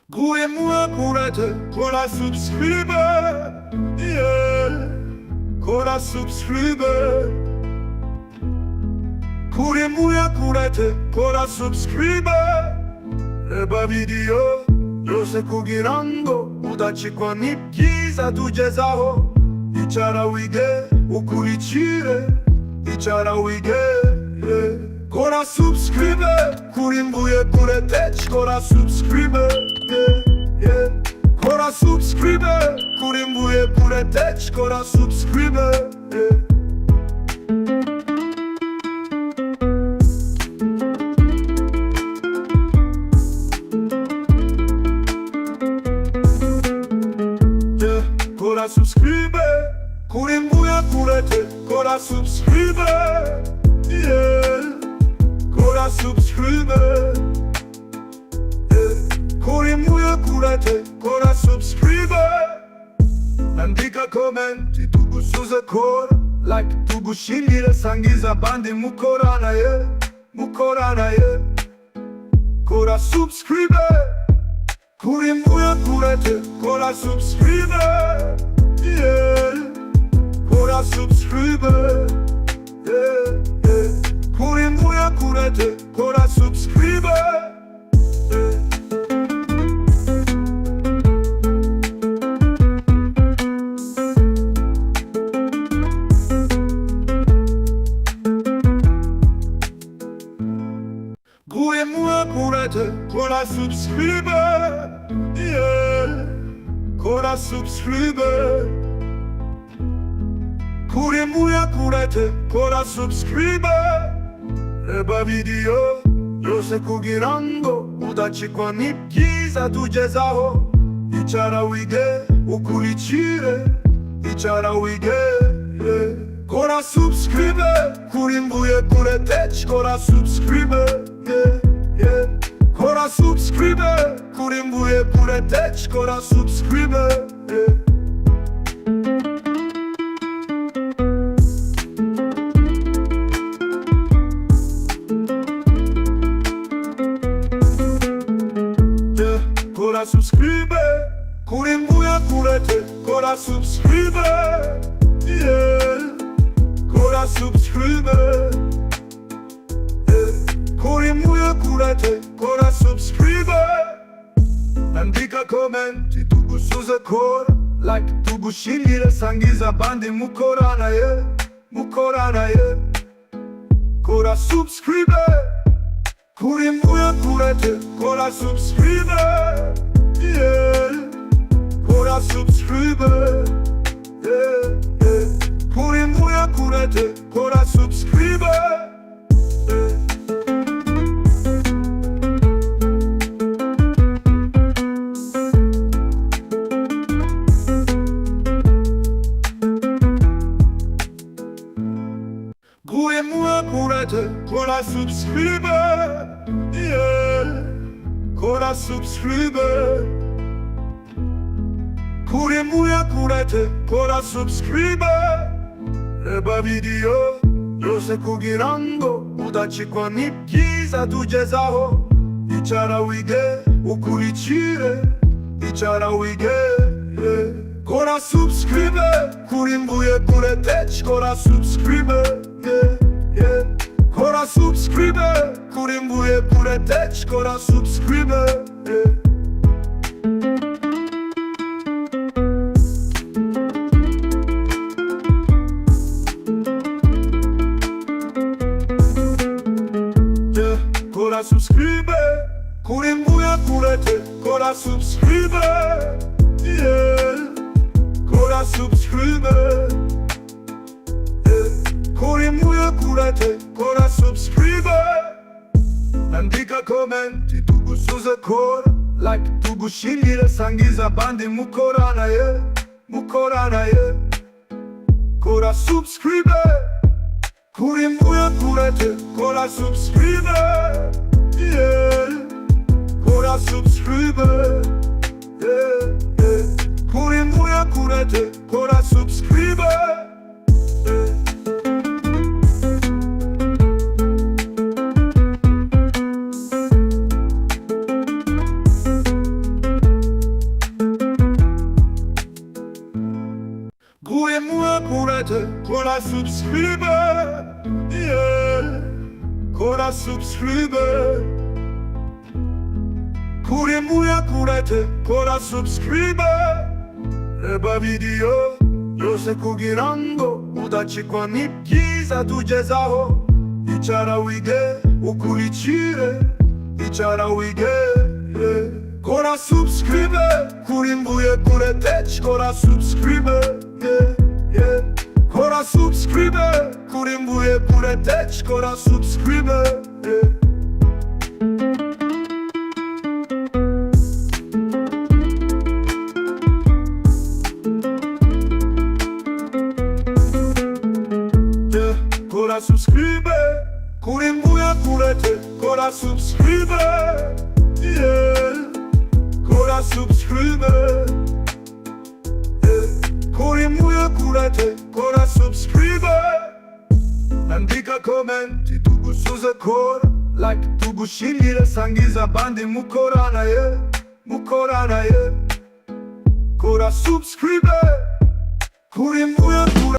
Guemua curate con la subscriber, yeah, con la subscriber. Guemua curate con la subscriber. Reba video, yose kugirango, udachikwa nibyiza tugezaho. Icara wige, ukurikire, icara wige, yeah. Kora subscribe, kurimbuye kure tech, kora subscribe, yeah, yeah. Kora subscribe, kurimbuye kure tech, kora subscribe, yeah. Yeah, kora subscribe, kurimbuye kure tech, kora subscribe, yeah. Kora subscribe, kurimbuye kurate, kora subscribe. Andika comment, tugusuze kora, like tugushimire, sangiza bandi mukorana ye, mukorana ye. Kora subscribe, kurimbuye kurate, kora subscribe, yeah. Kora subscribe, yeah, yeah. Kurimbuye kurate, kora subscribe, yeah. Guemua kurate, kora subscribe, yeah. Kora subscribe. Guemua kurate, kora subscribe. Reba video, yose kugirango, udachikwa nibyiza tugezaho. Icara wige, ukurikire, icara wige, yeah. Kora subscribe, kurimbuye kure tech, kora subscribe, yeah, yeah. Kora subscribe, kurimbuye kure tech, kora subscribe, yeah. Kora subscribe, kurimbuye kurate, kora subscribe, yeah. Kora subscribe, yeah. Kurimbuye kurate, kora subscribe. Andika comment, tugusuze kora, like tugushimire, sangiza bandi mukorana ye, mukorana ye. Kora subscribe, kurimbuye kurate, kora subscribe, yeah. Kora subscribe, yeah, yeah. Kurimbuye kurate, kora subscribe, yeah. Guemua kurate, kora subscribe, yeah. Kora subscribe. Guemua kurate, kora subscribe. Reba video, yose kugirango, udachikwa nibyiza tugezaho. Icara wige, ukurikire, icara wige, yeah. Kora subscribe, kurimbuye kure tech, kora subscribe, yeah, yeah. Kora subscribe, kurimbuye kure tech, kora subscribe, yeah. Yeah, kora subscribe, kurimbuye kurate, kora subscribe, yeah. Kora subscribe, yeah. Kurimbuye kurate, kora subscribe. Andika comment, tugusuze kora, like tugushimire, sangiza bandi mukorana ye, mukorana ye. Kora subscribe, kurimbuye kurate, kora subscribe, yeah. Kora subscribe, yeah, yeah. Kurimbuye kurate, kora subscribe, yeah. kurate, kora subscribe, yeah. Kora subscribe. Kuri muya kurate, kora subscribe. Reba video yose kugirango udacikwa n'ibyiza tugezaho. Icara wige ukurikire, icara wige, yeah. Kora subscribe, kuri mbuye kurate, kora subscribe, yeah, yeah. Kora subscribe, kuri mbuye kurate, kora subscribe, yeah. Kora subscribe, kuri mbuye kurate, kora subscribe, yeah. Kora subscribe, yeah. Kuri mbuye kurate, kora subscribe. Andika komenti tugusuze kora, like tugushimire, sangiza abandi mukorana, yeah. Mukorana, yeah. Kora subscribe, kuri mbuye kurate.